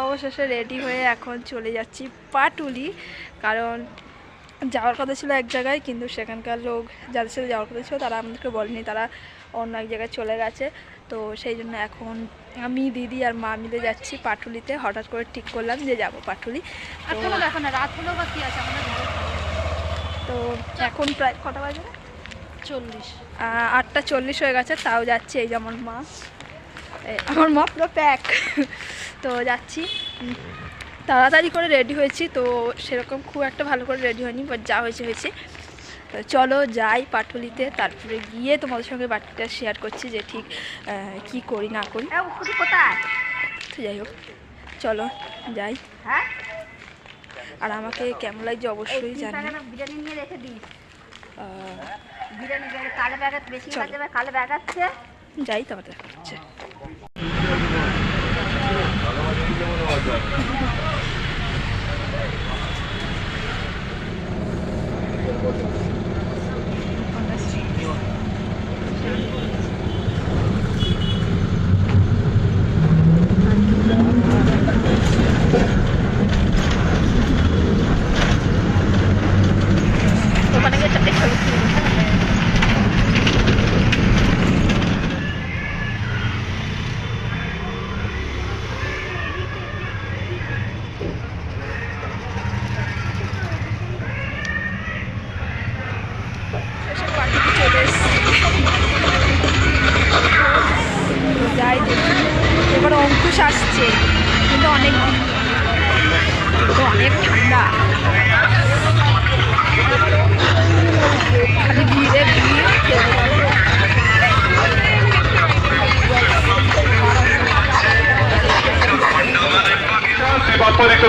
অবশেষে রেডি হয়ে এখন চলে যাচ্ছি পাটুলি, কারণ যাওয়ার কথা ছিল এক জায়গায়, কিন্তু সেখানকার লোক যাদের সাথে যাওয়ার কথা ছিল তারা আমাদেরকে বলেনি, তারা অন্য এক জায়গায় চলে গেছে। তো সেই জন্য এখন আমি, দিদি আর মা মিলে যাচ্ছি পাটুলিতে। হঠাৎ করে ঠিক করলাম যে যাব পাটুলি। এখন রাত হলো বা কি আছে আমাদের। তো এখন প্রায় কটা বাজে? 8:40 হয়ে গেছে, তাও যাচ্ছি। এই যেমন মা, আমার মা পুরো প্যাক। তো যাচ্ছি, তাড়াতাড়ি করে রেডি হয়েছি, তো সেরকম খুব একটা ভালো করে রেডি হয়নি, বাট যা হয়েছে হয়েছে। তো চলো যাই পাটুলিতে, তারপরে গিয়ে তোমাদের সঙ্গে বাকিটা শেয়ার করছি যে ঠিক কি করি না করি। কোথায়? তো যাই হোক, চলো যাই। হ্যাঁ, আর আমাকে কেমন লাগছে অবশ্যই জানি। বিরিয়ানি নিয়ে রেখে দিই। বিরিয়ানি কালো ব্যাগ বেশি যাবে, কালো ব্যাগ আছে। যাই, তারপর দেখা হচ্ছে। ওখানে গিয়ে চারটে ছবি যাই দেখি। এবার অঙ্কুশ আসছে, কিন্তু অনেক অনেক ঠান্ডা, খালি ভিড়ে ভিড়।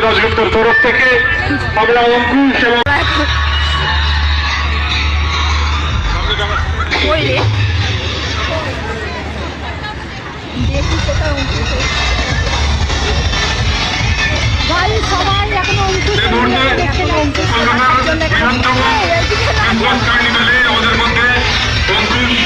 দাশগুপ্তর তরফ থেকে আমরা অঙ্কুশ এবং দেখি কোথায় অঙ্কুশ। সবাই এখন অঙ্কুশ আমাদের মধ্যে অঙ্কুশ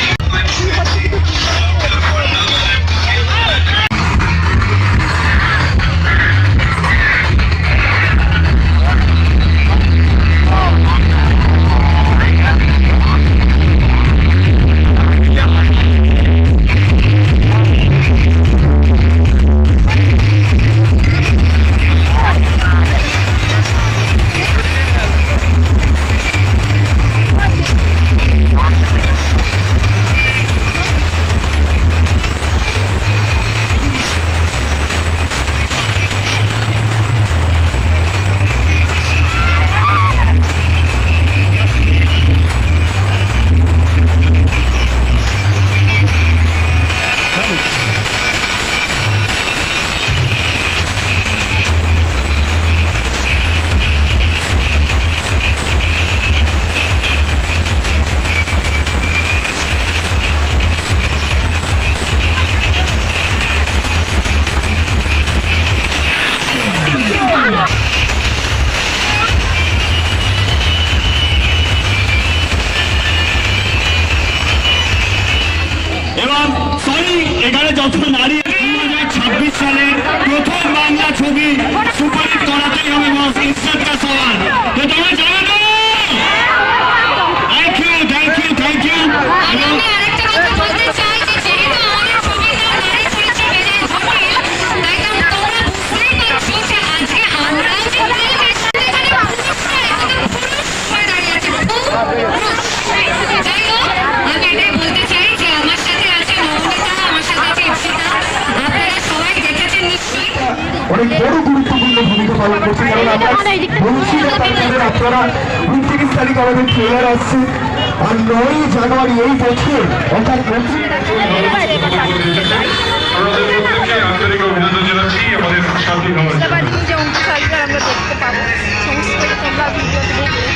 যত নারী 2026 সালের প্রথম বাংলা ছবি সুপারহিট করাতেই হবে বস, ইজ্জতটা সবার। তো তোমরা জানো তো? Thank you, thank you, thank you. আমি আরেকটা কথা বলতে চাই যে যেহেতু আমাদের ছবির নাম নারী চরিত্রে বেঁধে ঝুঁকিল, তাই তো তোমরা বুঝতেই পারছো যে আজকে আমরাও যে এখানে পুরুষ হয়ে দাঁড়িয়ে আছে। যাই হোক, আমি এটাই বলতে চাই যে আমার সাথে আছে মৌমিতা, আমার সাথে আছে ইপ্সিতা। আপনারা সবাই দেখেছেন নিশ্চয়ই। অনেক বড় গুরুত্বপূর্ণ ভূমিকা পালন করছে, কারণ আমরা আপনারা 29 তারিখ আমাদের ট্রেলার আসছে, আর 9 জানুয়ারি এই বছর অর্থাৎ আন্তরিক অভিনন্দন জানাচ্ছি আমাদের সাথী যে অঙ্কুশ আসবে আমরা দেখতে পাবো। সমস্ত তোমরা ভিডিওতে দেখবে।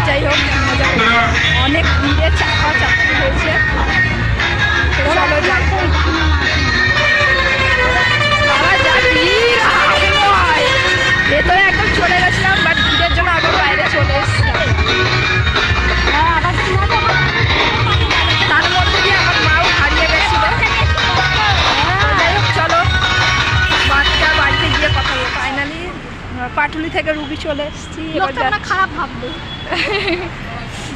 যাই হোক, অনেক ভিড়ে চাপা চাপি হয়েছে। চলো যাই। ভেতরে একদম চলে গেছিলাম, বাট ভিড়ের জন্য আবার বাইরে চলে এসেছিলাম। তার মধ্যে দিয়ে আমার মাও থেকে রুবি চলে এসেছি, এবার লোকটা আমরা যাচ্ছি। খারাপ ভাববে,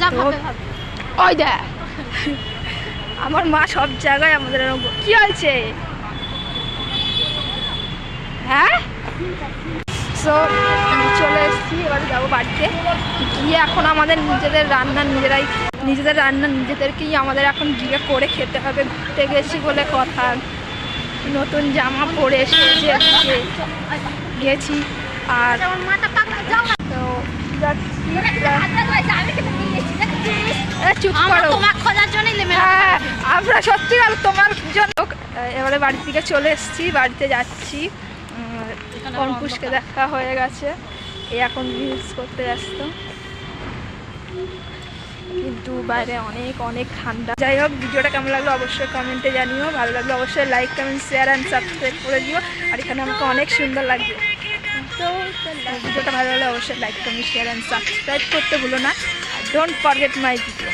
যা তো- ভাববে ভাববে। ওই দেখ আমার মা সব জায়গায় আমাদের এরকম কি হয়েছে হ্যাঁ। সো চলে এসেছি, এবার যাবো বাড়িতে গিয়ে এখন আমাদের নিজেদের রান্না নিজেদেরকেই আমাদের এখন গিয়ে করে খেতে হবে। ঘুরতে গেছি বলে কথা, নতুন জামা পরে সেজে গেছি আর আমার মাটা পাকা যাও না। তো যাচ্ছি। আচ্ছা, তো আমি কিন্তু নিয়েছি, দেখছিস? এ, চুপ আমরা করো। তোমার খোঁজার জন্যই নেমে হ্যাঁ আমরা সত্যি আর তোমার জন্য এবারে বাড়ির দিকে চলে এসেছি, বাড়িতে যাচ্ছি। অঙ্কুশকে দেখা হয়ে গেছে, এই এখন রিলস করতে ব্যস্ত, কিন্তু বাইরে অনেক অনেক ঠান্ডা। যাই হোক, ভিডিওটা কেমন লাগলো অবশ্যই কমেন্টে জানিও, ভালো লাগলো অবশ্যই like comment share and subscribe করে দিও। আর এখানে আমাকে অনেক সুন্দর লাগবে। তো ভিডিওটা ভালো লাগলে অবশ্যই like comment share and subscribe করতে ভুলো না। Don't forget my video.